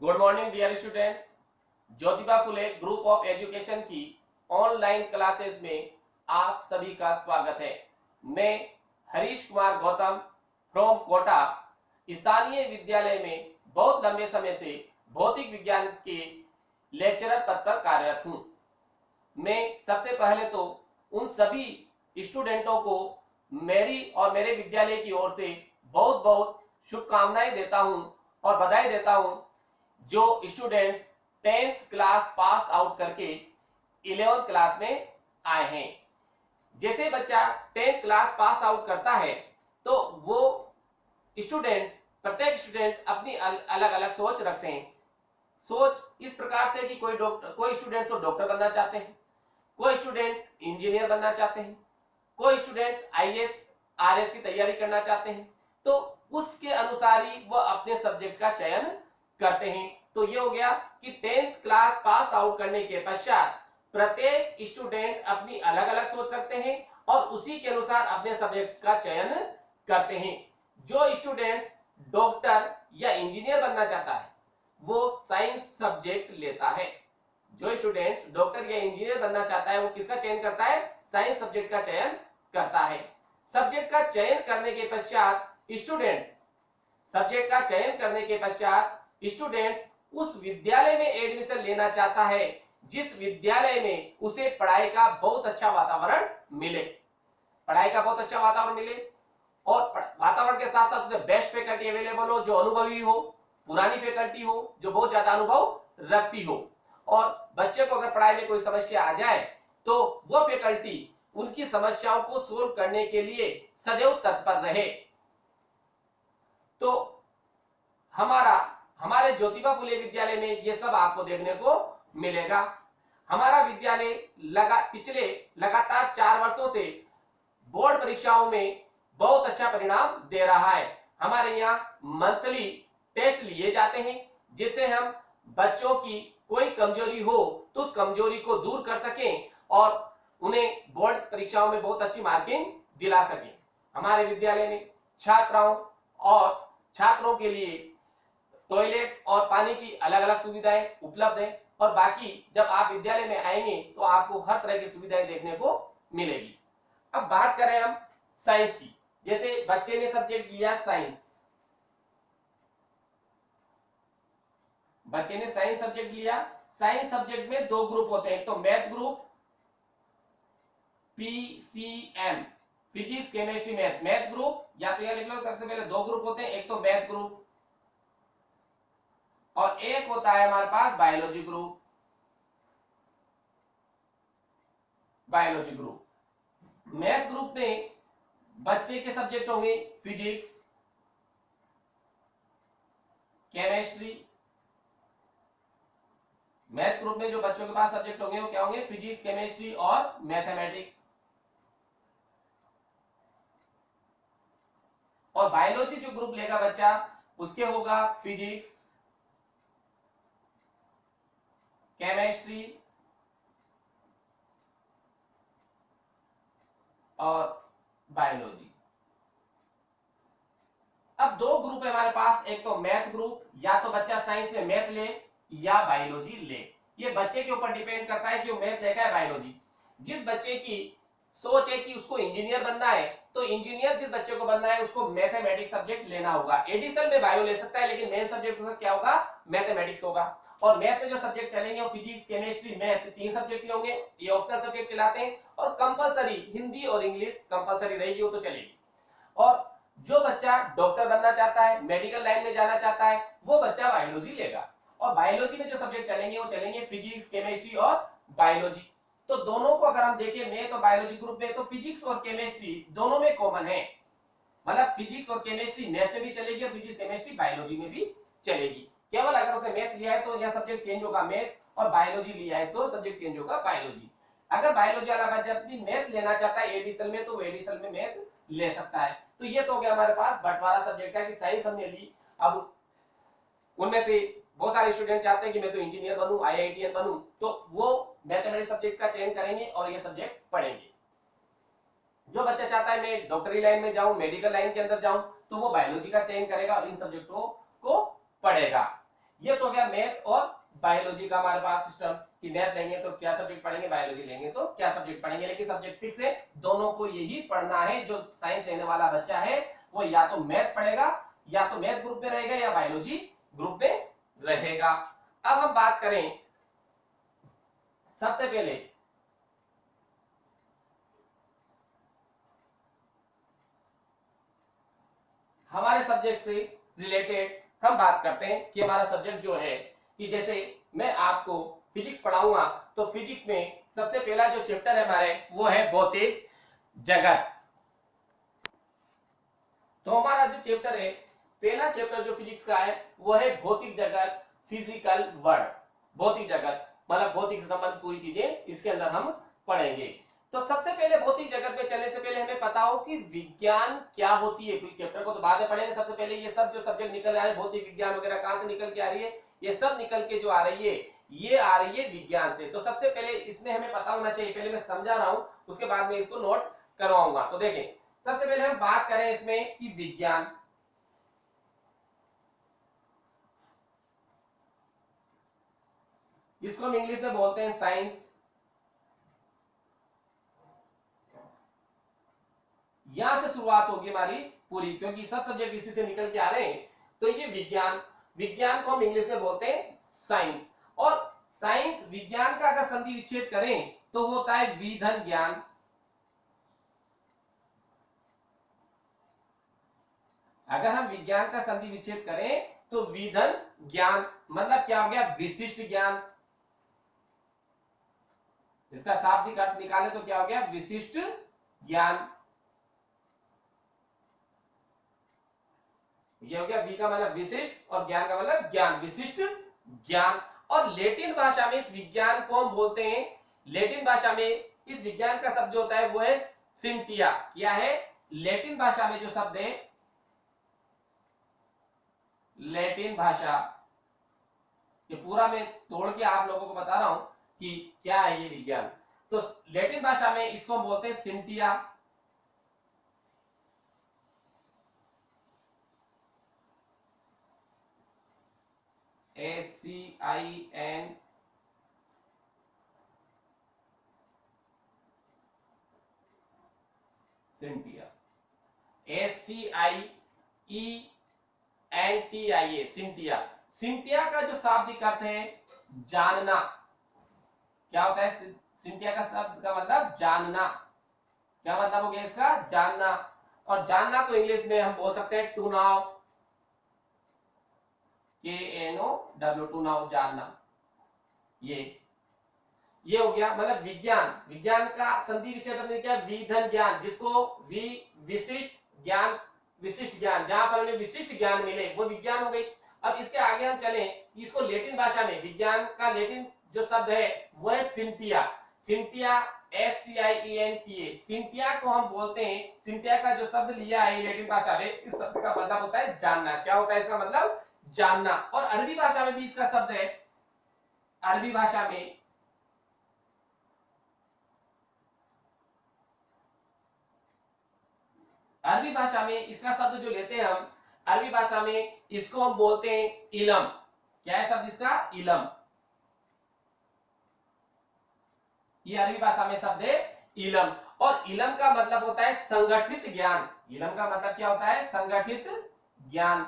Good morning dear students. Jyotiba Phule group of education की online classes में आप सभी का स्वागत है। मैं हरीश कुमार गौतम फ्रॉम कोटा स्थानीय विद्यालय में बहुत लंबे समय से भौतिक विज्ञान के लेक्चरर पद पर कार्यरत हूं। मैं सबसे पहले तो उन सभी स्टूडेंटों को मेरी और मेरे विद्यालय की ओर से बहुत बहुत शुभकामनाएं देता हूं और बधाई देता हूं जो students 10th class pass out करके 11th क्लास में आए हैं। जैसे बच्चा 10th क्लास पास आउट करता है तो वो स्टूडेंट्स प्रत्येक स्टूडेंट अपनी अलग अलग सोच रखते हैं। सोच इस प्रकार से कि कोई स्टूडेंट तो डॉक्टर बनना चाहते हैं, कोई स्टूडेंट इंजीनियर बनना चाहते हैं, कोई स्टूडेंट आईएएस आरएस की तैयारी करना चाहते हैं। तो उसके अनुसार ही वह अपने सब्जेक्ट का चयन करते हैं। तो ये हो गया कि 10th क्लास पास आउट करने के पश्चात प्रत्येक स्टूडेंट अपनी अलग अलग सोच रखते हैं और उसी के अनुसार अपने सब्जेक्ट का चयन करते हैं। जो स्टूडेंट्स डॉक्टर या इंजीनियर बनना चाहता है वो साइंस सब्जेक्ट लेता है। जो स्टूडेंट्स डॉक्टर या इंजीनियर बनना चाहता है वो किसका चयन करता है? साइंस सब्जेक्ट का चयन करता है। सब्जेक्ट का चयन करने के पश्चात स्टूडेंट्स उस विद्यालय में एडमिशन लेना चाहता है जिस विद्यालय में उसे पढ़ाई का बहुत अच्छा वातावरण मिले, और वातावरण के साथ साथ उसे बेस्ट फैकल्टी अवेलेबल हो, जो अनुभवी हो, पुरानी फैकल्टी हो जो बहुत ज्यादा अनुभव रखती हो, और बच्चे को अगर पढ़ाई में कोई समस्या आ जाए तो वो फैकल्टी उनकी समस्याओं को सोल्व करने के लिए सदैव तत्पर रहे। तो हमारे ज्योतिबा फुले विद्यालय में ये सब आपको देखने को मिलेगा। हमारा विद्यालय पिछले लगातार 4 वर्षों से बोर्ड परीक्षाओं में बहुत अच्छा परिणाम दे रहा है। हमारे यहाँ मंथली टेस्ट लिए जाते हैं जिससे हम बच्चों की कोई कमजोरी हो तो उस कमजोरी को दूर कर सकें और उन्हें बोर्ड परीक्षाओं में बहुत अच्छी मार्किंग दिला सकें। हमारे विद्यालय में छात्रों के लिए टॉयलेट्स और पानी की अलग अलग सुविधाएं उपलब्ध है, और बाकी जब आप विद्यालय में आएंगे तो आपको हर तरह की सुविधाएं देखने को मिलेगी। अब बात करें हम साइंस की। जैसे बच्चे ने सब्जेक्ट लिया साइंस, साइंस सब्जेक्ट में 2 ग्रुप होते हैं, तो math group PCM, physics chemistry math group, या तो यह लिख लो सबसे पहले 2 ग्रुप होते हैं, एक तो मैथ ग्रुप और एक होता है हमारे पास बायोलॉजी ग्रुप। मैथ ग्रुप में बच्चे के सब्जेक्ट होंगे फिजिक्स, केमिस्ट्री। मैथ ग्रुप में जो बच्चों के पास सब्जेक्ट होंगे वो क्या होंगे? फिजिक्स, केमिस्ट्री और मैथमेटिक्स। और बायोलॉजी जो ग्रुप लेगा बच्चा उसके होगा फिजिक्स, केमिस्ट्री और बायोलॉजी। अब 2 ग्रुप है हमारे पास, एक तो मैथ ग्रुप, या तो बच्चा साइंस में मैथ ले या बायोलॉजी ले। ये बच्चे के ऊपर डिपेंड करता है कि वो मैथ लेगा या बायोलॉजी। जिस बच्चे की सोच है कि उसको इंजीनियर बनना है तो इंजीनियर जिस बच्चे को बनना है उसको मैथमेटिक्स सब्जेक्ट लेना होगा। एडिशनल में बायो ले सकता है लेकिन मेन सब्जेक्ट उसका क्या होगा? मैथमेटिक्स होगा। और मैथ में जो सब्जेक्ट चलेंगे वो फिजिक्स, केमिस्ट्री, मैथ 3 सब्जेक्ट ही होंगे। ये ऑप्शनल सब्जेक्ट कहलाते हैं और कंपलसरी हिंदी और इंग्लिश कंपलसरी रहेगी, वो तो चलेगी। और जो बच्चा डॉक्टर बनना चाहता है, मेडिकल लाइन में जाना चाहता है, वो बच्चा बायोलॉजी लेगा। और बायोलॉजी में जो सब्जेक्ट चलेंगे वो चलेंगे फिजिक्स, केमिस्ट्री और बायोलॉजी। तो दोनों को अगर हम देखें मैथ और बायोलॉजी ग्रुप में तो फिजिक्स और केमिस्ट्री दोनों में कॉमन है, मतलब फिजिक्स और केमिस्ट्री मैथ में भी चलेगी और फिजिक्स केमिस्ट्री बायोलॉजी में भी चलेगी। केवल अगर उसने मैथ लिया है तो यह सब्जेक्ट चेंज होगा मैथ, और बायोलॉजी लिया है तो सब्जेक्ट चेंज होगा बायोलॉजी। अगर बायोलॉजी वाला बच्चा भी मैथ लेना चाहता है एडिशनल में तो वो एडिशनल में मैथ ले सकता है। तो ये तो हो गया हमारे पास बंटवारा सब्जेक्ट का कि साइंस हमने ली। अब उनमें से बहुत सारे स्टूडेंट चाहते हैं कि मैं तो इंजीनियर बनूं, आईआईटीएन बनूं, तो वो मैथमेटिक्स सब्जेक्ट का चयन करेंगे और ये सब्जेक्ट पढ़ेंगे। जो बच्चा चाहता है मैं डॉक्टरी लाइन में जाऊं, मेडिकल लाइन के अंदर जाऊं, तो वो बायोलॉजी का चयन करेगा और इन सब्जेक्टों को पढ़ेगा। ये तो हो गया मैथ और बायोलॉजी का हमारे पास सिस्टम कि मैथ लेंगे तो क्या सब्जेक्ट पढ़ेंगे, बायोलॉजी लेंगे तो क्या सब्जेक्ट पढ़ेंगे, लेकिन सब्जेक्ट फिक्स है, दोनों को यही पढ़ना है। जो साइंस लेने वाला बच्चा है वो या तो मैथ पढ़ेगा, या तो मैथ ग्रुप में रहेगा या बायोलॉजी ग्रुप में रहेगा। अब हम बात करें सबसे पहले हमारे सब्जेक्ट से रिलेटेड हम बात करते हैं कि हमारा सब्जेक्ट जो है कि जैसे मैं आपको फिजिक्स पढ़ाऊंगा तो फिजिक्स में सबसे पहला जो चैप्टर है हमारे वो है भौतिक जगत। तो हमारा जो चैप्टर है, पहला चैप्टर जो फिजिक्स का है वो है भौतिक जगत, फिजिकल वर्ल्ड। भौतिक जगत मतलब भौतिक से संबंधित पूरी चीजें इसके अंदर हम पढ़ेंगे। तो सबसे पहले भौतिक जगत में चलने से पहले हमें पता हो कि विज्ञान क्या होती है। चैप्टर को तो बाद में पढ़ेंगे, सबसे पहले ये सब जो सब्जेक्ट निकल रहा है भौतिक विज्ञान वगैरह कहां से निकल के आ रही है, ये सब निकल के जो आ रही है ये आ रही है विज्ञान से। तो सबसे पहले इसमें हमें पता होना चाहिए, पहले मैं समझा रहा हूं उसके बाद में इसको नोट करवाऊंगा। तो देखें सबसे पहले हम बात करें इसमें कि विज्ञान, जिसको हम इंग्लिश में बोलते हैं साइंस, यहां से शुरुआत होगी हमारी पूरी, क्योंकि सब सब्जेक्ट इसी से निकल के आ रहे हैं। तो ये विज्ञान, विज्ञान को हम इंग्लिश में बोलते हैं साइंस। और साइंस विज्ञान का अगर संधि विच्छेद करें तो वो होता है विधन ज्ञान। अगर हम विज्ञान का संधि विच्छेद करें तो विधन ज्ञान मतलब क्या हो गया, विशिष्ट ज्ञान। इसका शाब्दिक अर्थ निकाले तो क्या हो गया, विशिष्ट ज्ञान। ये हो गया, वी का मतलब विशिष्ट और ज्ञान का मतलब ज्ञान, विशिष्ट ज्ञान। और लैटिन भाषा में इस विज्ञान को हम बोलते हैं, लैटिन भाषा में इस विज्ञान का शब्द जो होता है वो है सिंटिया। क्या है, लैटिन भाषा में जो शब्द है, लैटिन भाषा, ये पूरा मैं तोड़ के आप लोगों को बता रहा हूं कि क्या है ये विज्ञान। तो लैटिन भाषा में इसको हम बोलते हैं Cynthia. SCIN Cynthia, SCIENTIA Cynthia. Cynthia का जो शाब्दिक अर्थ है जानना। क्या होता है सिंटिया का शब्द का मतलब जानना। क्या मतलब हो गया इसका, जानना। और जानना को इंग्लिश में हम बोल सकते हैं to know, KNOW, to know, जानना। ये हो गया मतलब विज्ञान, विज्ञान का संधि विच्छेदन ने क्या, विधन ज्ञान, जिसको विशिष्ट ज्ञान, विशिष्ट ज्ञान, जहां पर हमें विशिष्ट ज्ञान मिले वो विज्ञान हो गई। अब इसके आगे हम चलें, इसको लैटिन भाषा में विज्ञान का लैटिन जो शब्द है वो है सिंटिया। सिंटिया SCIENTA, सिंटिया को हम बोलते हैं, सिंटिया का जो शब्द लिया है लैटिन भाषा में, इस शब्द का मतलब होता है जानना। क्या होता है इसका मतलब, जानना। और अरबी भाषा में भी इसका शब्द है, अरबी भाषा में इसका शब्द जो लेते हैं हम, अरबी भाषा में इसको हम बोलते हैं इलम। क्या है शब्द इसका, इलम। ये अरबी भाषा में शब्द है इलम। और इलम का मतलब होता है संगठित ज्ञान। इलम का मतलब क्या होता है, संगठित ज्ञान।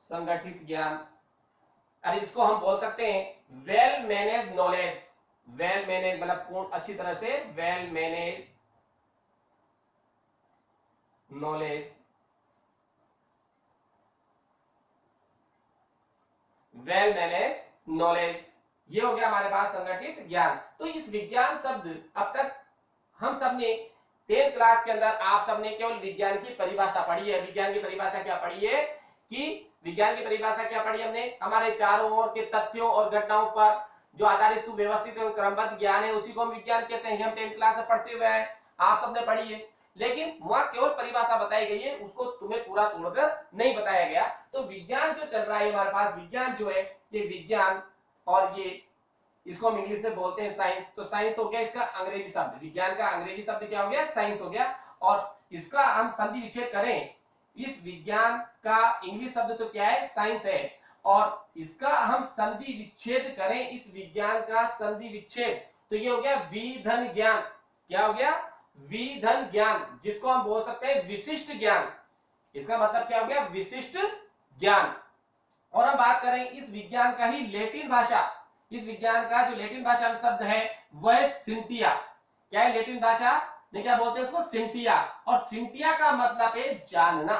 संगठित ज्ञान। अरे इसको हम बोल सकते हैं well manage knowledge. Well manage मतलब पूर्ण, अच्छी तरह से, well manage knowledge, well manage knowledge. ये हो गया हमारे पास संगठित ज्ञान। तो इस विज्ञान शब्द, अब तक हम सबने 10th क्लास के अंदर आप सबने केवल विज्ञान की परिभाषा पढ़ी है। विज्ञान की परिभाषा क्या पढ़ी है कि विज्ञान की परिभाषा क्या पढ़ी हमने, हमारे चारों ओर के तथ्यों और घटनाओं पर जो आधारित सुव्यवस्थित और क्रमबद्ध ज्ञान है उसी को हम विज्ञान कहते हैं। हम 10th क्लास में पढ़ते हुए हैं, आप सबने पढ़ी है। लेकिन वहां केवल परिभाषा बताई गई है, उसको तुम्हें पूरा तोड़कर नहीं बताया गया। तो विज्ञान जो चल रहा है हमारे पास, विज्ञान जो है ये विज्ञान, और ये इसको हम इंग्लिश में बोलते हैं साइंस। तो साइंस हो गया इसका अंग्रेजी शब्द, विज्ञान का अंग्रेजी शब्द क्या हो गया, साइंस हो गया। और इसका हम संधि विच्छेद करें, इस विज्ञान का इंग्लिश शब्द तो क्या है, साइंस है, और इसका हम संधि विच्छेद करें, इस विज्ञान का संधि विच्छेद, तो ये हो गया विधन ज्ञान। क्या हो गया, विधन ज्ञान, जिसको हम बोल सकते हैं विशिष्ट ज्ञान। इसका मतलब क्या हो गया, विशिष्ट ज्ञान। और हम बात करें इस विज्ञान का ही लैटिन भाषा, इस विज्ञान का जो लैटिन भाषा में शब्द है वह सिंटिया। क्या है लैटिन भाषा में, क्या बोलते हैं उसको, सिंटिया। और सिंटिया का मतलब है जानना।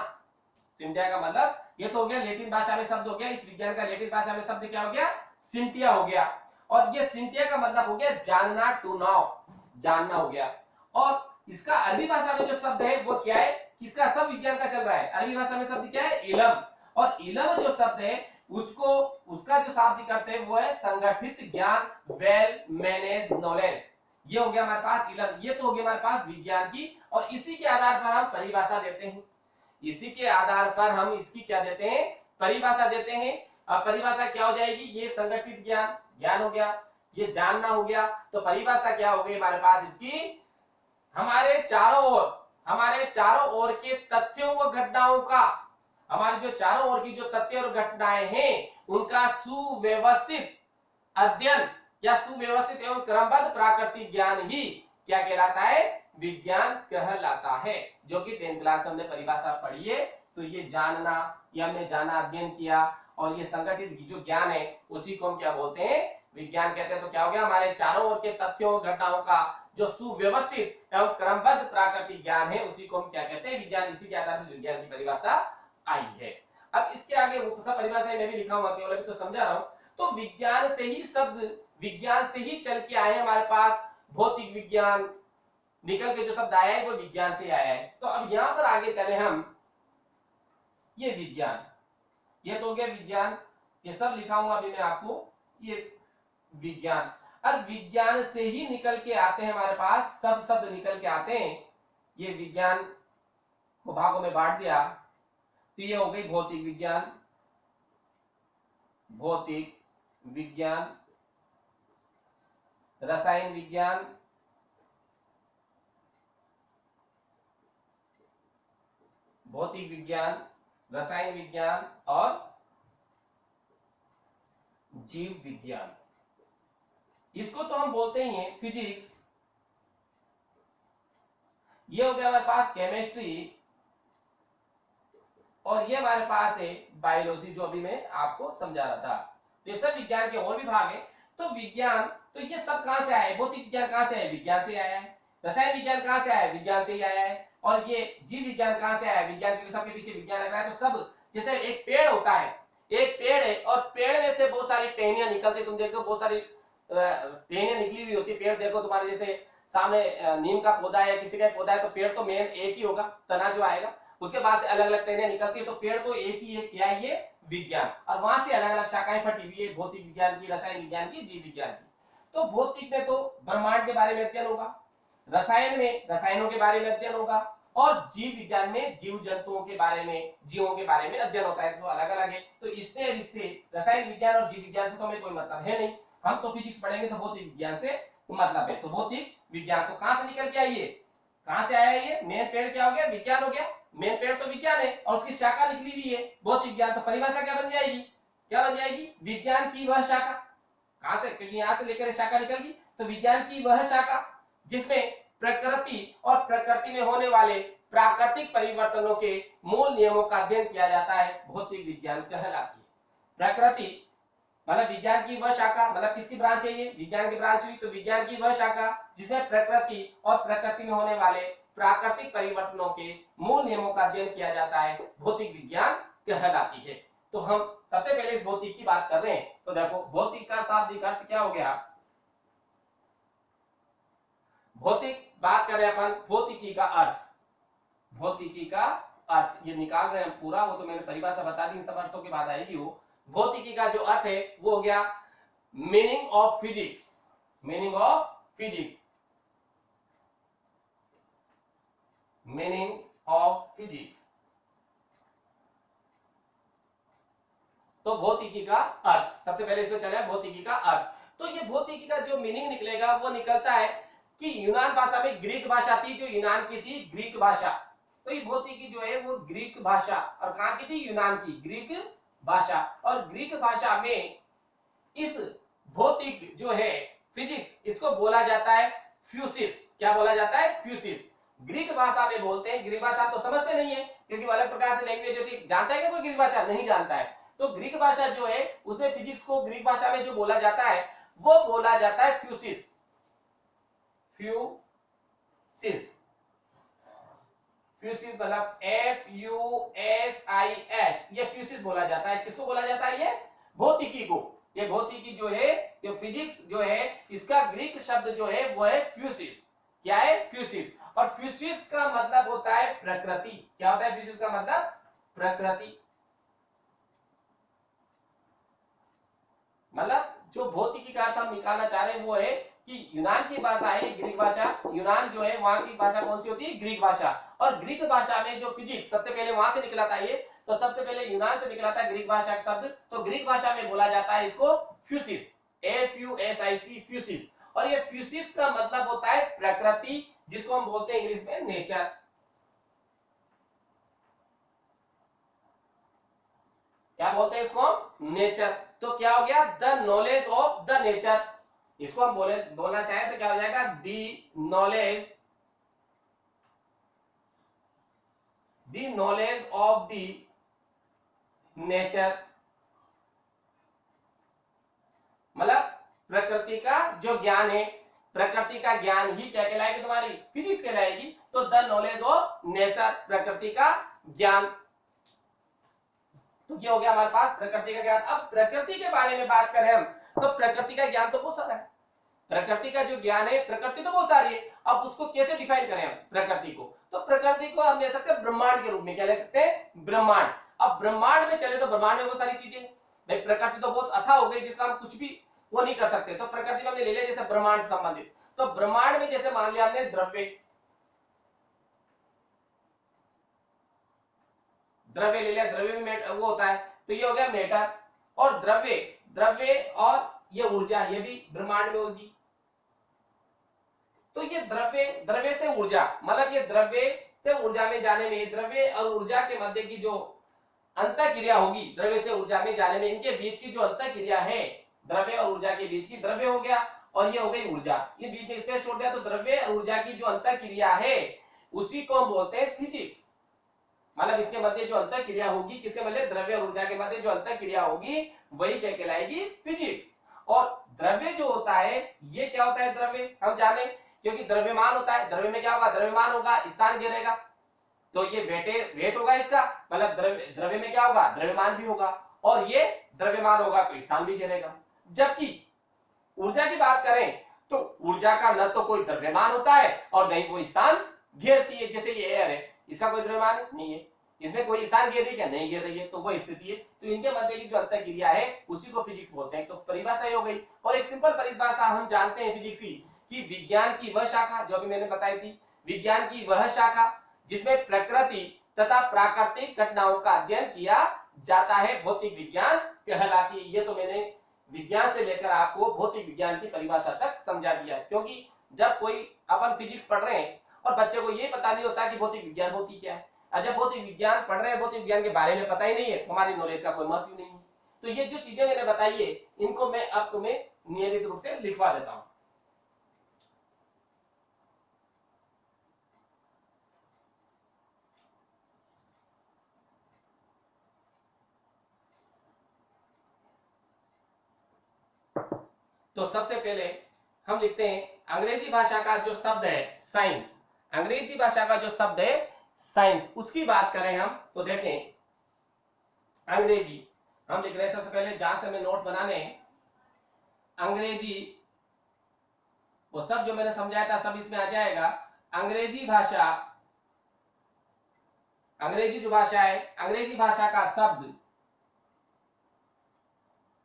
सिंटिया का मतलब, ये तो हो गया लैटिन भाषा में शब्द हो गया, इस विज्ञान का लैटिन भाषा में शब्द क्या हो गया, सिंटिया हो गया। और ये सिंटिया का मतलब हो गया जानना, टू नो, जानना हो गया। और इसका अरबी भाषा में जो शब्द है वो क्या है, किसका, सब विज्ञान का चल रहा है, अरबी भाषा में शब्द क्या है, इलम। और इलम जो शब्द है उसको, उसका जो शाब्दिक अर्थ है वो है संगठित ज्ञान, वेल मैनेज नॉलेज। ये हो गया हमारे पास इलम, ये तो हो गया हमारे पास विज्ञान की। और इसी के आधार पर हम परिभाषा देते हैं, इसी के आधार पर हम इसकी क्या देते हैं, परिभाषा देते हैं। अब परिभाषा क्या हो जाएगी, ये संगठित ज्ञान, ज्ञान हो गया, ये जानना हो गया, तो परिभाषा क्या हो गई हमारे पास इसकी, हमारे चारों ओर के तथ्यों व घटनाओं का, हमारे जो चारों ओर की जो तथ्य और घटनाएं हैं उनका सुव्यवस्थित अध्ययन या सुव्यवस्थित एवं क्रमबद्ध प्राकृतिक ज्ञान ही क्या कहलाता है, विज्ञान कहलाता है। जो कि 10th क्लास में हमने परिभाषा पढ़ी है। तो ये जानना, या हमने जाना, अध्ययन किया, और ये संगठित जो ज्ञान है उसी को हम क्या बोलते हैं, विज्ञान कहते हैं। तो क्या हो गया, हमारे चारों ओर के तथ्यों घटनाओं का जो सुव्यवस्थित एवं क्रमबद्ध प्राकृतिक ज्ञान है उसी को हम क्या कहते हैं, विज्ञान। इसी के आधार पर विज्ञान की परिभाषा आई है। अब इसके आगे सब परिभाषा मैं भी लिखा हुआ, केवल अभी तो समझा रहा हूं। तो विज्ञान से ही शब्द, विज्ञान से ही चल के आए हमारे पास, भौतिक विज्ञान निकल के जो शब्द आया है वो विज्ञान से आया है। तो अब यहां पर आगे चले हम, ये विज्ञान, ये तो हो गया विज्ञान, ये सब लिखा हूं अभी मैं आपको, ये विज्ञान। अब विज्ञान से ही निकल के आते हैं हमारे पास, सब शब्द निकल के आते हैं। ये विज्ञान को भागों में बांट दिया, तो ये हो गई भौतिक विज्ञान, भौतिक विज्ञान, रसायन विज्ञान, भौतिक विज्ञान, रसायन विज्ञान और जीव विज्ञान। इसको तो हम बोलते ही हैं फिजिक्स। ये हो गया हमारे पास केमिस्ट्री, और ये हमारे पास है बायोलॉजी, जो अभी मैं आपको समझा रहा था। तो ये सब विज्ञान के और भी भाग है। तो विज्ञान, तो ये सब कहां से आया है, भौतिक विज्ञान कहां से आया है, विज्ञान से आया है। रसायन विज्ञान कहां से आया है, विज्ञान से ही आया है। और ये जीव विज्ञान कहां से आया है, विज्ञान, क्योंकि सबके पीछे विज्ञान लग रहा है। तो सब, जैसे एक पेड़ होता है, एक पेड़ है और पेड़ में से बहुत सारी टहनियां निकलती, तुम देखो बहुत सारी टहनियां निकली हुई होती। पेड़ देखो तुम्हारे जैसे सामने नीम का पौधा है, किसी का पौधा है, तो पेड़ तो मेन एक ही होगा, तना जो आएगा, उसके बाद से अलग अलग टहनियां निकलती है। तो पेड़ तो एक ही है, क्या है, ये विज्ञान। और वहां से अलग अलग शाखाएं फटी हुई है, भौतिक विज्ञान की, रसायन विज्ञान की, जीव विज्ञान की। तो भौतिक में तो ब्रह्मांड के बारे में अध्ययन होगा, रसायन में रसायनों के बारे में अध्ययन होगा, और जीव विज्ञान में जीव जंतुओं के बारे में, जीवों के बारे में अध्ययन होता है। तो अलग अलग है। तो इससे रसायन विज्ञान और जीव विज्ञान से तो हमें कोई मतलब है नहीं। हम तो फिजिक्स पढ़ेंगे तो भौतिक विज्ञान से मतलब है। तो भौतिक विज्ञान तो कहां से निकल के आई है, कहां से आया है, ये मेन पेड़ क्या हो गया, विज्ञान हो गया। मेन पेड़ तो विज्ञान है और उसकी शाखा निकली हुई है भौतिक विज्ञान। तो परिभाषा क्या बन जाएगी, क्या बन जाएगी, विज्ञान की वह शाखा। कहां से, क्योंकि यहां से लेकर शाखा निकल गई, तो विज्ञान की वह शाखा जिसमें प्रकृति और प्रकृति में होने वाले प्राकृतिक परिवर्तनों के मूल नियमों का अध्ययन किया जाता है, भौतिक विज्ञान कहलाती है। प्रकृति मतलब विज्ञान की वह शाखा, मतलब किसकी ब्रांच है, ये विज्ञान की ब्रांच हुई। तो विज्ञान की वह शाखा जिसमें प्रकृति और प्रकृति में होने वाले प्राकृतिक परिवर्तनों के मूल नियमों का अध्ययन किया जाता है, भौतिक विज्ञान कहलाती है। तो हम सबसे पहले इस भौतिक की बात कर रहे हैं। तो देखो भौतिक का शाब्दिक अर्थ क्या हो गया, भौतिक बात कर रहे हैं अपन, भौतिकी का अर्थ, भौतिकी का अर्थ ये निकाल रहे हैं हम पूरा, वो तो मैंने परिभाषा बता दी, इन सब अर्थों के बाद आएगी वो। भौतिकी का जो अर्थ है वो हो गया meaning of physics, meaning of physics, meaning of physics. तो भौतिकी का अर्थ, सबसे पहले इसमें चले भौतिकी का अर्थ। तो ये भौतिकी का जो मीनिंग निकलेगा वो निकलता है कि यूनान भाषा में ग्रीक भाषा थी, जो यूनान की थी ग्रीक भाषा। तो ये भौतिकी जो है वो ग्रीक भाषा, और कहां की थी? यूनान की ग्रीक भाषा। और ग्रीक भाषा में इस भौतिक जो है फिजिक्स, इसको बोला जाता है फ्यूसिस। क्या बोला जाता है? फ्यूसिस। ग्रीक भाषा में बोलते हैं। ग्रीक भाषा तो समझते नहीं है, क्योंकि अलग प्रकार से लैंग्वेज होती है। जानता है क्या कोई ग्रीक भाषा? नहीं जानता है। तो ग्रीक भाषा जो है उसमें फिजिक्स को ग्रीक भाषा में जो बोला जाता है वो बोला जाता है फ्यूसिस। फ्यूसिस, फ्यूसिस मतलब FUSIS, ये फ्यूसिस बोला जाता है। किसको बोला जाता है? ये भौतिकी को। ये भौतिकी जो है, ये फिजिक्स जो है, इसका ग्रीक शब्द जो है वो है फ्यूसिस। क्या है? फ्यूसिस। और फ्यूसिस का मतलब होता है प्रकृति। क्या होता है फ्यूसिस का मतलब? प्रकृति। मतलब जो भौतिकी का अर्थ हम निकालना चाह रहे हैं वो है कि यूनान की भाषा है ग्रीक भाषा। यूनान जो है वहां की भाषा कौन सी होती है? ग्रीक भाषा। और ग्रीक भाषा में जो फिजिक्स सबसे पहले वहां से निकला था, ये तो सबसे पहले यूनान से निकला था ग्रीक भाषा का शब्द। तो ग्रीक भाषा में बोला जाता है इसको फ्यूसिस, FUSIC, फ्यूसिस। और ये फ्यूसिस का मतलब होता है प्रकृति, जिसको हम बोलते हैं इंग्लिश में नेचर। क्या बोलते हैं इसको? नेचर। तो क्या हो गया? The knowledge of the nature. इसको हम बोलना चाहें तो क्या हो जाएगा? The knowledge of the nature. मतलब प्रकृति का जो ज्ञान है, प्रकृति का ज्ञान ही क्या कहलाएगी? तुम्हारी फिजिक्स कहलाएगी। तो द नॉलेज ऑफ नेचर, प्रकृति का ज्ञान। तो क्या हो गया हमारे पास? प्रकृति का ज्ञान। अब प्रकृति के बारे में बात करें हम, तो प्रकृति का ज्ञान तो बहुत सारा है। प्रकृति का जो ज्ञान है, प्रकृति तो बहुत सारी है। अब उसको कैसे डिफाइन करें हम प्रकृति को? तो प्रकृति को हम ले सकते हैं ब्रह्मांड के रूप में। क्या ले सकते हैं? ब्रह्मांड। अब ब्रह्मांड में चले तो ब्रह्मांड में बहुत सारी चीजें। भाई प्रकृति तो बहुत अथाह हो गई, जिसका हम कुछ भी वो नहीं कर सकते। तो प्रकृति में हमने ले लिया जैसे ब्रह्मांड से संबंधित। तो ब्रह्मांड में जैसे मान लिया हमने द्रव्य, द्रव्य ले लिया। द्रव्य में वो होता है, तो ये हो गया मैटर। और द्रव्य, द्रव्य और ये ऊर्जा, ये भी ब्रह्मांड में होगी। तो ये द्रव्य, द्रव्य से ऊर्जा, मतलब ये द्रव्य से ऊर्जा में जाने में, द्रव्य और ऊर्जा के मध्य की जो अंतर क्रिया होगी, द्रव्य से ऊर्जा में जाने में, इनके बीच की जो अंतर क्रिया है द्रव्य और ऊर्जा के बीच की, द्रव्य हो गया और ये हो गई ऊर्जा। ये बीच में स्पेस छोड़ दिया, तो द्रव्य और ऊर्जा की जो अंतर क्रिया है उसी को हम बोलते हैं फिजिक्स। मतलब इसके मध्य जो अंतर क्रिया होगी, किसके मध्य? द्रव्य और ऊर्जा के मध्य जो अंतर क्रिया होगी वही क्या कहलाएगी? फिजिक्स। और द्रव्य जो होता है, ये क्या होता है द्रव्य? हम जाने, क्योंकि द्रव्यमान होता है। द्रव्य में क्या होगा? द्रव्यमान होगा, स्थान घेरेगा, तो ये वेट होगा इसका। मतलब द्रव्य में क्या होगा? द्रव्यमान भी होगा, और ये द्रव्यमान होगा तो स्थान भी घेरेगा। जबकि ऊर्जा की बात करें तो ऊर्जा का न तो कोई द्रव्यमान होता है और नहीं वो स्थान घेरती है। जैसे ये एयर है, इसका कोई द्रव्यमान नहीं है, इसमें कोई स्थान घेर रही है क्या? नहीं घेर रही है, तो वो स्थिति है। तो इनके मध्य की जो अंतर क्रिया है उसी को फिजिक्स बोलते हैं। तो परिभाषा ये हो गई। और एक सिंपल परिभाषा हम जानते हैं फिजिक्स की, कि विज्ञान की वह शाखा, जो अभी मैंने बताई थी, विज्ञान की वह शाखा जिसमें प्रकृति तथा प्राकृतिक घटनाओं का अध्ययन किया जाता है, भौतिक विज्ञान कहलाती है। ये तो मैंने विज्ञान से लेकर आपको भौतिक विज्ञान की परिभाषा तक समझा दिया है। क्योंकि जब कोई अपन फिजिक्स पढ़ रहे हैं और बच्चे को ये पता नहीं होता कि भौतिक विज्ञान होती क्या है, और जब भौतिक विज्ञान पढ़ रहे हैं, भौतिक विज्ञान के बारे में पता ही नहीं है, हमारी नॉलेज का कोई महत्व नहीं है। तो ये जो चीजें मैंने बताई है, इनको मैं अब तुम्हें नियमित रूप से लिखवा देता हूं। तो सबसे पहले हम लिखते हैं अंग्रेजी भाषा का जो शब्द है साइंस। अंग्रेजी भाषा का जो शब्द है साइंस, उसकी बात करें हम तो देखें अंग्रेजी हम लिख रहे हैं। सबसे पहले जहां से हमें नोट्स बनाने हैं, अंग्रेजी वो सब जो मैंने समझाया था सब इसमें आ जाएगा। अंग्रेजी भाषा, अंग्रेजी जो भाषा है, अंग्रेजी भाषा का शब्द,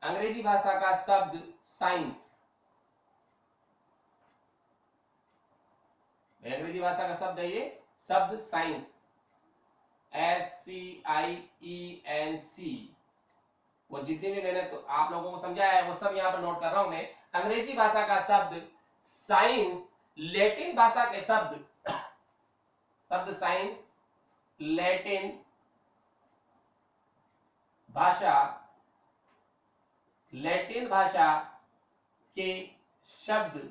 अंग्रेजी भाषा का शब्द साइंस, अंग्रेजी भाषा का शब्द है ये शब्द साइंस, SCIENC। वो जितने भी मैंने तो आप लोगों को समझाया है वो सब यहां पर नोट कर रहा हूं मैं। अंग्रेजी भाषा का शब्द साइंस लैटिन भाषा के शब्द साइंस, लैटिन भाषा के शब्द,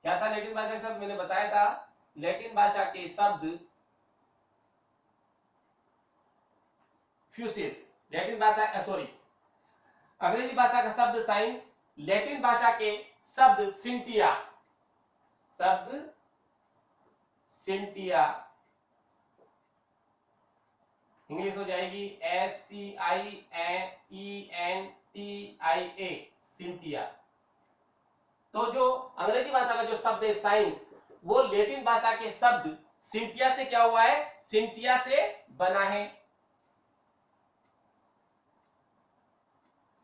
क्या था लैटिन भाषा के शब्द? मैंने बताया था लैटिन भाषा के शब्द फ्यूसिस, लैटिन भाषा सॉरी अंग्रेजी भाषा का शब्द साइंस, लैटिन भाषा के शब्द सिंटिया, इंग्लिश हो जाएगी SCIENTIA, सिंटिया। तो जो अंग्रेजी भाषा का जो शब्द है साइंस, वो लैटिन भाषा के शब्द सिंटिया से क्या हुआ है? सिंटिया से बना है,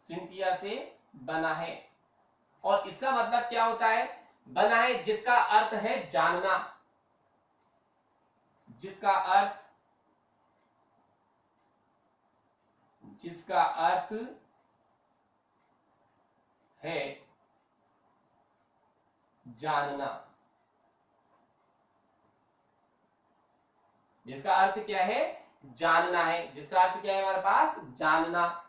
सिंटिया से बना है। और इसका मतलब क्या होता है? बना है जिसका अर्थ है जानना, जिसका अर्थ है जानना, जिसका अर्थ क्या है? जानना है। जिसका अर्थ क्या है हमारे पास? जानना।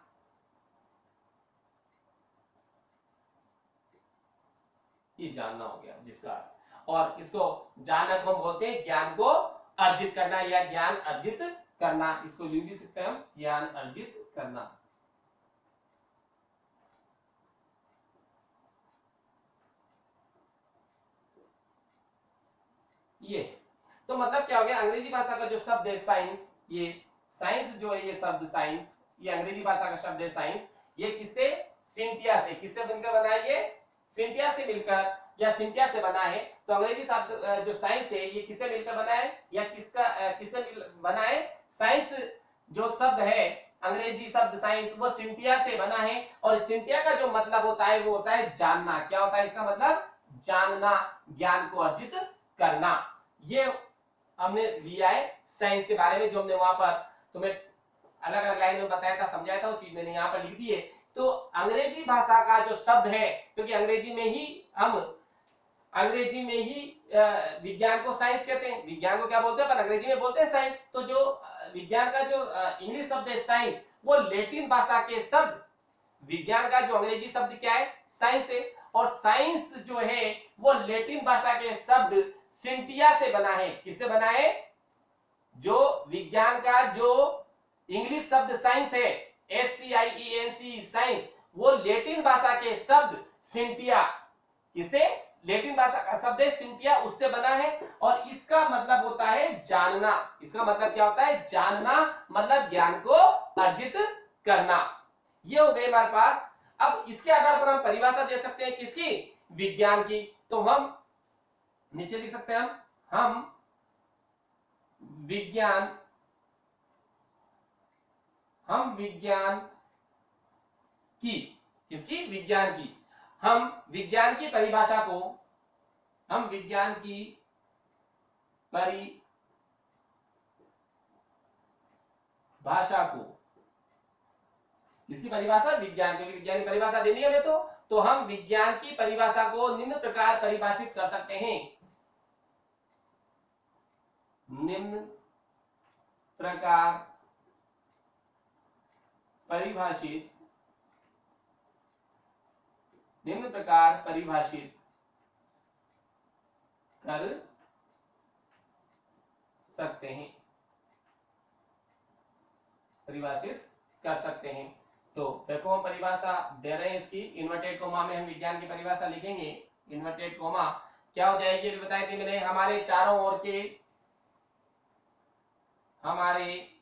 ये जानना हो गया जिसका अर्थ। और इसको जानना को हम बोलते हैं ज्ञान को अर्जित करना या ज्ञान अर्जित करना। इसको लिख भी सकते हैं हम, ज्ञान अर्जित करना। ये तो मतलब क्या हो गया? अंग्रेजी भाषा का जो शब्द है साइंस, ये साइंस जो है, ये शब्द साइंस, ये अंग्रेजी भाषा का शब्द है साइंस, ये किससे? सिंटिया से। किससे बनकर बना है? ये सिंटिया से मिलकर या सिंटिया से बना है। तो अंग्रेजी शब्द जो साइंस है, ये किससे मिलकर बना है या किससे बना है? साइंस जो शब्द है, अंग्रेजी शब्द साइंस, वो सिंटिया से बना है। और सिंटिया का जो मतलब होता है वो होता है जानना। क्या होता है इसका मतलब? जानना, ज्ञान को अर्जित करना। ये हमने लिया है साइंस के बारे में, जो हमने वहां पर तुम्हें अलग अलग लाइन में बताया था, समझाया था, वो चीज मैंने यहाँ पर लिख दी है। तो अंग्रेजी भाषा का जो शब्द है, क्योंकि अंग्रेजी में ही विज्ञान को साइंस कहते हैं। विज्ञान को क्या बोलते हैं? पर अंग्रेजी में बोलते हैं साइंस। तो जो विज्ञान का जो इंग्लिश शब्द है साइंस, वो लैटिन भाषा के शब्द, विज्ञान का जो अंग्रेजी शब्द क्या है? साइंस है। और साइंस जो है वो लैटिन भाषा के शब्द सिंटिया से बना है। किससे बना है? जो विज्ञान का जो इंग्लिश शब्द साइंस है, SCIENC, साइंस, वो लैटिन भाषा के शब्द सिंटिया, किसे? लैटिन भाषा का शब्द है सिंटिया, उससे बना है। और इसका मतलब होता है जानना। इसका मतलब क्या होता है? जानना, मतलब ज्ञान को अर्जित करना। ये हो गई हमारे पास। अब इसके आधार पर हम परिभाषा दे सकते हैं किसकी? विज्ञान की। तो हम नीचे लिख सकते हैं, हम विज्ञान की, किसकी? विज्ञान की। हम विज्ञान की परिभाषा को, हम विज्ञान की परिभाषा को, किसकी परिभाषा? विज्ञान की। विज्ञान की परिभाषा देनी है हमें तो हम विज्ञान की परिभाषा को निम्न प्रकार परिभाषित कर सकते हैं, निम्न प्रकार परिभाषित कर सकते हैं, परिभाषित कर सकते हैं। तो देखो हम परिभाषा दे रहे हैं इसकी, इन्वर्टेड कोमा में हम विज्ञान की परिभाषा लिखेंगे। इन्वर्टेड कोमा क्या हो जाएगी? अभी बताई थी मैंने, हमारे चारों ओर के हमारे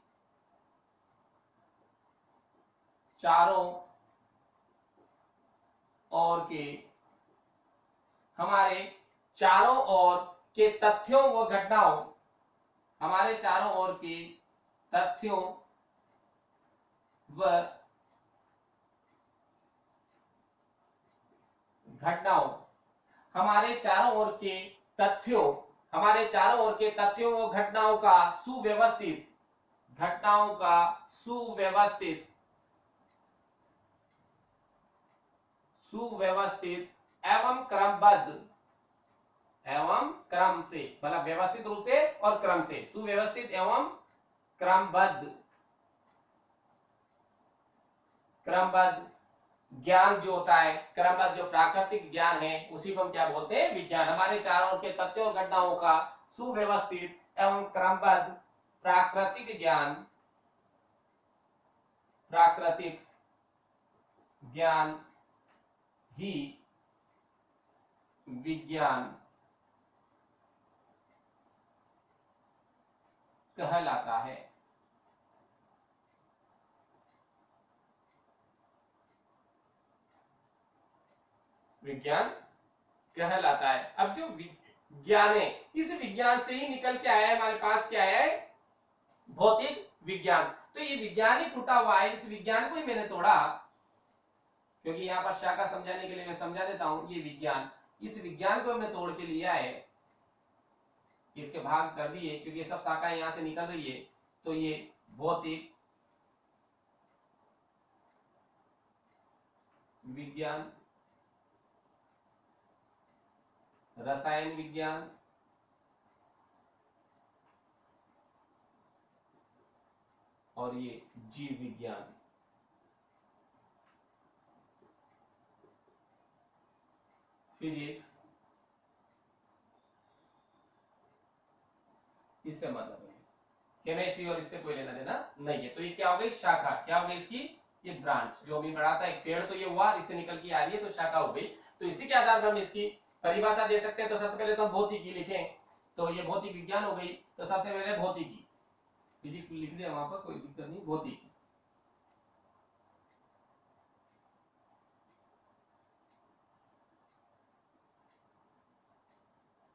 चारों ओर के तथ्यों व घटनाओं, हमारे चारों ओर के तथ्यों व घटनाओं, हमारे चारों ओर के तथ्यों व घटनाओं का सुव्यवस्थित एवं क्रमबद्ध, एवं क्रम से, मतलब व्यवस्थित रूप से और क्रम से, सुव्यवस्थित एवं क्रमबद्ध, क्रमबद्ध ज्ञान जो होता है, क्रमबद्ध जो प्राकृतिक ज्ञान है, उसी को हम क्या बोलते हैं? विज्ञान। हमारे चारों ओर के तथ्यों और घटनाओं का सुव्यवस्थित एवं क्रमबद्ध प्राकृतिक ज्ञान, प्राकृतिक ज्ञान ही विज्ञान कहलाता है। विज्ञान कहलाता है। अब जो विज्ञान है, इस विज्ञान से ही निकल के आया है हमारे पास, क्या है? भौतिक विज्ञान। तो ये विज्ञान ही टूटा हुआ है, इस विज्ञान को ही मैंने तोड़ा, क्योंकि यहाँ पर शाखा समझाने के लिए मैं समझा देता हूं। ये विज्ञान, इस विज्ञान को मैं तोड़ के लिया है, इसके भाग कर दिए, क्योंकि ये सब शाखाएं यहां से निकल रही है। तो ये भौतिक विज्ञान, रसायन विज्ञान, और ये जीव विज्ञान। फिजिक्स, इससे मतलब है। केमिस्ट्री और इससे कोई लेना देना नहीं है। तो ये क्या हो गई? शाखा। क्या हो गई इसकी? ये ब्रांच। जो भी बढ़ाता है, एक पेड़ तो ये हुआ, इससे निकल के आ रही है, तो शाखा हो गई। तो इसी के आधार पर हम इसकी परिभाषा दे सकते हैं। तो सबसे पहले तो हम भौतिकी लिखें, तो ये भौतिक विज्ञान हो गई। तो सबसे पहले भौतिकी, फिजिक्स लिख दिया वहां पर, कोई दिक्कत नहीं। भौतिकी,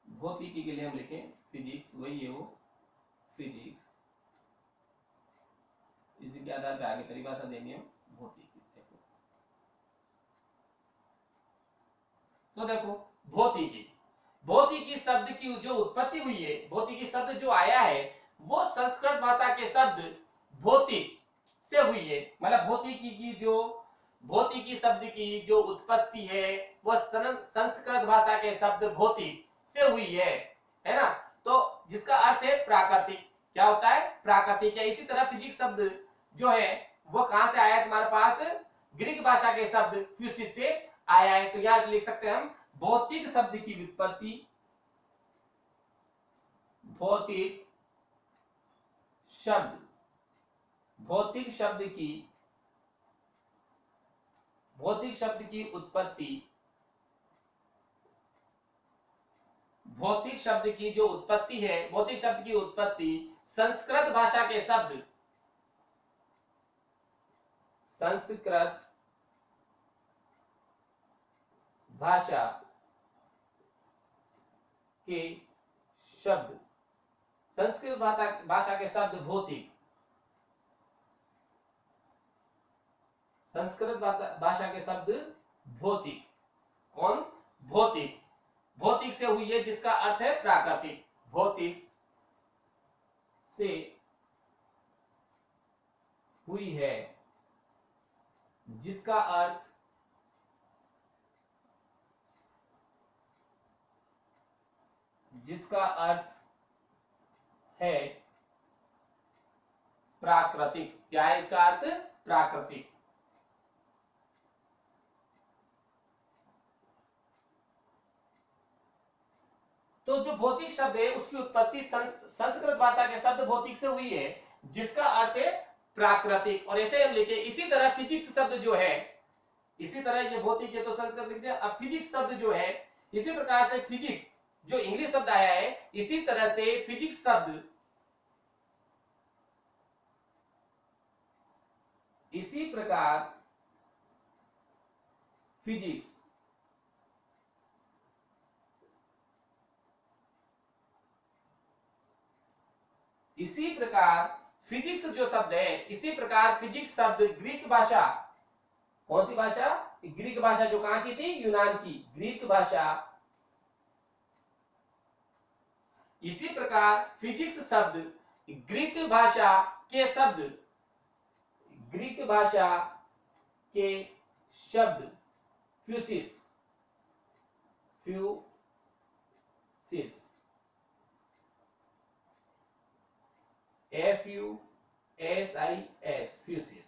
भौतिकी के लिए हम लिखें फिजिक्स, वही है वो फिजिक्स। इसी के आधार पर आगे परिभाषा देनी है भौतिकी। तो देखो, भौतिकी, भौतिकी शब्द की जो उत्पत्ति हुई है, भौतिकी शब्द जो आया है, वो संस्कृत भाषा के शब्द भौतिक से हुई है। मतलब भौतिकी की जो, भौतिकी शब्द की जो उत्पत्ति है, वह संस्कृत भाषा के शब्द भौतिक से हुई है ना? तो जिसका अर्थ है प्राकृतिक। क्या होता है? प्राकृतिक। या इसी तरह फिजिक्स शब्द जो है वो कहां से आया है तुम्हारे पास? ग्रीक भाषा के शब्द फ्यूसिस से आया है। तो यहां लिख सकते हैं हम, भौतिक शब्द की व्युत्पत्ति, भौतिक शब्द, भौतिक शब्द की, भौतिक शब्द की उत्पत्ति, भौतिक शब्द की जो उत्पत्ति है, भौतिक शब्द की उत्पत्ति संस्कृत भाषा के शब्द, संस्कृत भाषा के शब्द, संस्कृत भाषा के शब्द भौतिक, संस्कृत भाषा के शब्द भौतिक। कौन? भौतिक। भौतिक से हुई है, जिसका अर्थ है प्राकृतिक। भौतिक से हुई है, जिसका अर्थ है प्राकृतिक। क्या है इसका अर्थ? प्राकृतिक। तो जो भौतिक शब्द है उसकी उत्पत्ति संस्कृत भाषा के शब्द भौतिक से हुई है, जिसका अर्थ है प्राकृतिक। और ऐसे हम लिखे, इसी तरह फिजिक्स शब्द जो है, इसी तरह ये भौतिक है तो संस्कृत लिखते हैं। अब फिजिक्स शब्द जो है, इसी प्रकार से फिजिक्स जो इंग्लिश शब्द आया है, इसी तरह से फिजिक्स शब्द, इसी प्रकार फिजिक्स, इसी प्रकार फिजिक्स जो शब्द है, इसी प्रकार फिजिक्स शब्द ग्रीक भाषा, कौन सी भाषा? ग्रीक भाषा, जो कहां की थी? यूनान की ग्रीक भाषा। इसी प्रकार फिजिक्स शब्द ग्रीक भाषा के शब्द, ग्रीक भाषा के शब्द फ्यूसिस, फ्यूसिस, FUSIS, फ्यूसिस।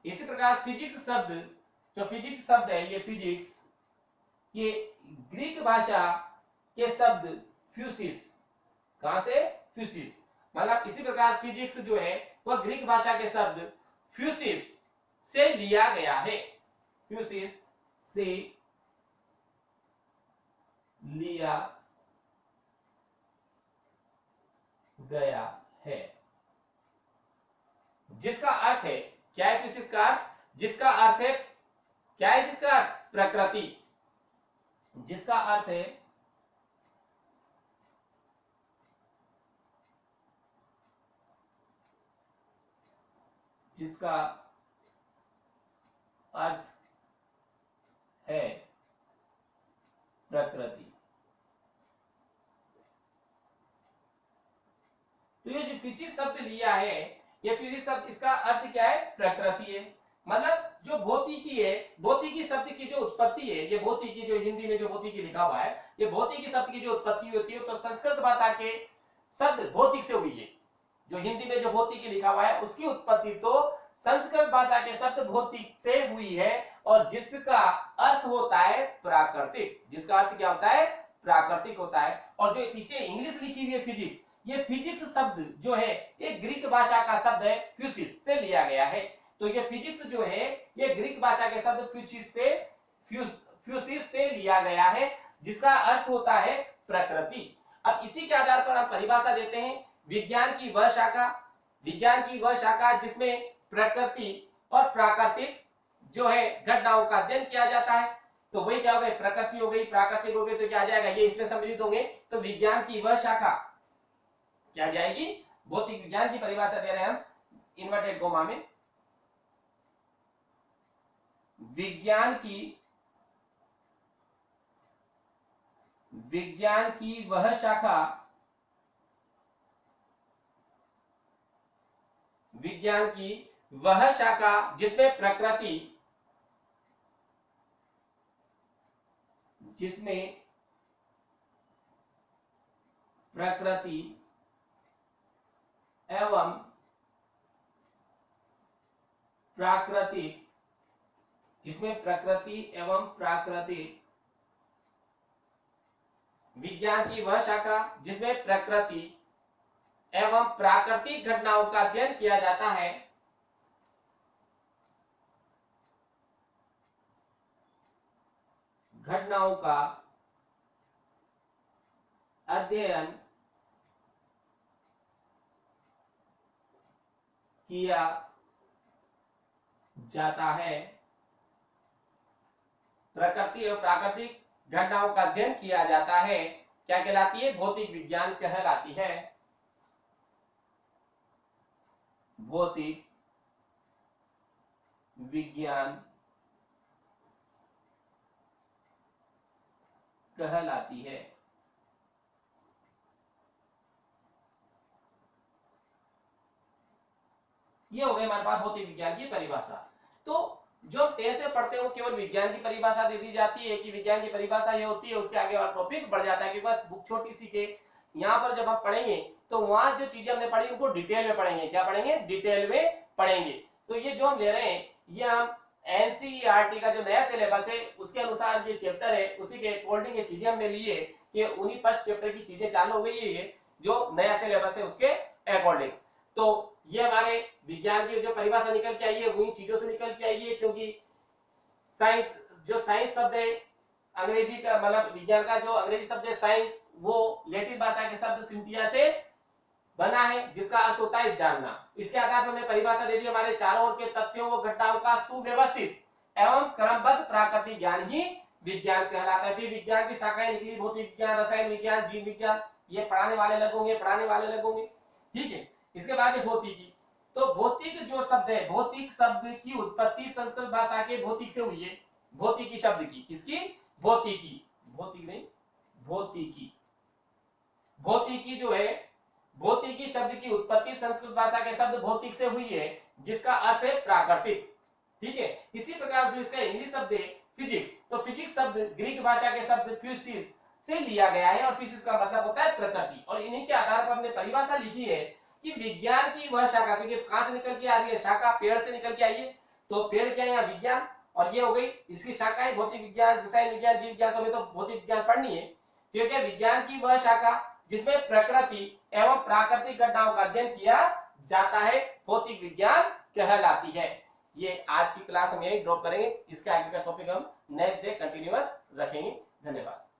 इसी प्रकार फिजिक्स शब्द, जो फिजिक्स शब्द है ये फिजिक्स, ये ग्रीक भाषा के शब्द फ्यूसिस, कहां से? फ्यूसिस। मतलब इसी प्रकार फिजिक्स जो है वह ग्रीक भाषा के शब्द फ्यूसिस से लिया गया है, फ्यूसिस से लिया गया है, जिसका अर्थ है, क्या है फ्यूसिस का अर्थ? जिसका अर्थ है, क्या है जिसका अर्थ? प्रकृति, जिसका अर्थ है जिसका अर्थ है प्रकृति। तो ये जो फिजिक्स शब्द लिया है, ये फिजिक्स शब्द, इसका अर्थ क्या है? प्रकृति है। मतलब जो भौतिकी है, भौतिकी शब्द की जो उत्पत्ति है, ये भौतिकी जो हिंदी में जो भौतिकी लिखा हुआ है, ये भौतिकी शब्द की जो उत्पत्ति होती है तो संस्कृत भाषा के शब्द भौतिक से हुई है। जो हिंदी में जो भौतिकी लिखा हुआ है उसकी उत्पत्ति तो संस्कृत भाषा के शब्द भौतिक से हुई है, और जिसका अर्थ होता है प्राकृतिक। जिसका अर्थ क्या होता है? प्राकृतिक होता है। और जो पीछे इंग्लिश लिखी हुई है फिजिक्स, ये फिजिक्स शब्द जो है ये ग्रीक भाषा का शब्द है, फ्यूसिस से लिया गया है। तो ये फिजिक्स जो है ये ग्रीक भाषा के शब्द फ्यूसिस से लिया गया है, जिसका अर्थ होता है प्रकृति। अब इसी के आधार पर हम परिभाषा देते हैं विज्ञान की वह शाखा, विज्ञान की वह शाखा जिसमें प्रकृति और प्राकृतिक जो है घटनाओं का अध्ययन किया जाता है। तो वही क्या हो गई? प्रकृति हो गई, प्राकृतिक हो गई, तो क्या आ जाएगा? ये इसमें सम्मिलित होंगे। तो विज्ञान की वह शाखा क्या जाएगी? भौतिक विज्ञान की परिभाषा दे रहे हैं हम इन्वर्टेड कोमा में, विज्ञान की वह शाखा, विज्ञान की वह शाखा जिसमें प्रकृति, जिसमें प्रकृति एवं प्राकृतिक, जिसमें प्रकृति एवं प्राकृतिक, विज्ञान की वह शाखा जिसमें प्रकृति एवं प्राकृतिक घटनाओं का अध्ययन किया जाता है, घटनाओं का अध्ययन किया जाता है, प्रकृति और प्राकृतिक घटनाओं का अध्ययन किया जाता है, क्या कहलाती है? भौतिक विज्ञान कहलाती है, भौतिक विज्ञान कहलाती है। ये हो गई हमारे पास भौतिक विज्ञान की परिभाषा। तो जो 10th में पढ़ते हो केवल विज्ञान की परिभाषा दे दी जाती है कि विज्ञान की परिभाषा ये होती है, उसके आगे और टॉपिक बढ़ जाता है क्योंकि बुक छोटी सी के यहाँ पर जब हम पढ़ेंगे तो वहां जो चीजें हमने पढ़ी उनको डिटेल में पढ़ेंगे। क्या पढ़ेंगे? डिटेल में पढ़ेंगे। तो ये जो हम ले रहे हैं ये हम एनसीईआरटी का जो नया सिलेबस है उसके अनुसार ये चैप्टर है, उसी के अकॉर्डिंग ये चीजें हमने ली है कि उन्हीं फर्स्ट चैप्टर की चीजें चालू हो गई है, ये जो नया सिलेबस है उसके अकॉर्डिंग। तो ये हमारे विज्ञान की जो परिभाषा निकल के आई है वही चीजों से निकल के आई है, क्योंकि साइंस, जो साइंस शब्द है अंग्रेजी का, मतलब विज्ञान का जो अंग्रेजी शब्द है साइंस, वो लैटिन भाषा के शब्द सिंथिया से बना है, जिसका अर्थ होता है जानना। इसके आधार पर हमने परिभाषा दे दी, हमारे चारों ओर के तथ्यों व घटनाओं का सुव्यवस्थित एवं क्रमबद्ध प्राकृतिक ज्ञान ही विज्ञान कहलाता है। फिर विज्ञान की शाखाएं निकली, भौतिक विज्ञान, रसायन विज्ञान, जीव विज्ञान, ये पढ़ाने वाले लगोगे, ठीक है। इसके बाद है भौतिकी। तो भौतिक जो शब्द है, भौतिक शब्द की उत्पत्ति संस्कृत भाषा के भौतिक से हुई है, भौतिकी शब्द की, किसकी? भौतिकी, भौतिक नहीं, भौतिकी। भौतिकी जो है, भौतिकी शब्द की उत्पत्ति संस्कृत भाषा के शब्द भौतिक से हुई है, जिसका अर्थ है प्राकृतिक, ठीक है। इसी प्रकार जो इसका इंग्लिश शब्द है फिजिक्स, तो फिजिक्स शब्द ग्रीक भाषा के शब्द फ्यूसिस से लिया गया है और फिजिक्स का मतलब होता है प्रकृति। और इन्हीं के आधार पर हमने परिभाषा लिखी है कि विज्ञान की वह शाखा, क्योंकि कहां से निकल के आ रही है, शाखा पेड़ से निकल के आई है, तो पेड़ क्या है यहाँ विज्ञान, और ये हो गई इसकी शाखाएं भौतिक विज्ञान, रसायन विज्ञान, जीव विज्ञान, तो हमें तो भौतिक विज्ञान पढ़नी है, क्योंकि विज्ञान की वह शाखा जिसमें प्रकृति एवं प्राकृतिक घटनाओं का अध्ययन किया जाता है भौतिक विज्ञान कहलाती है। ये आज की क्लास हम यही ड्रॉप करेंगे, इसके आगे का टॉपिक हम नेक्स्ट डे कंटिन्यूअस रखेंगे। धन्यवाद।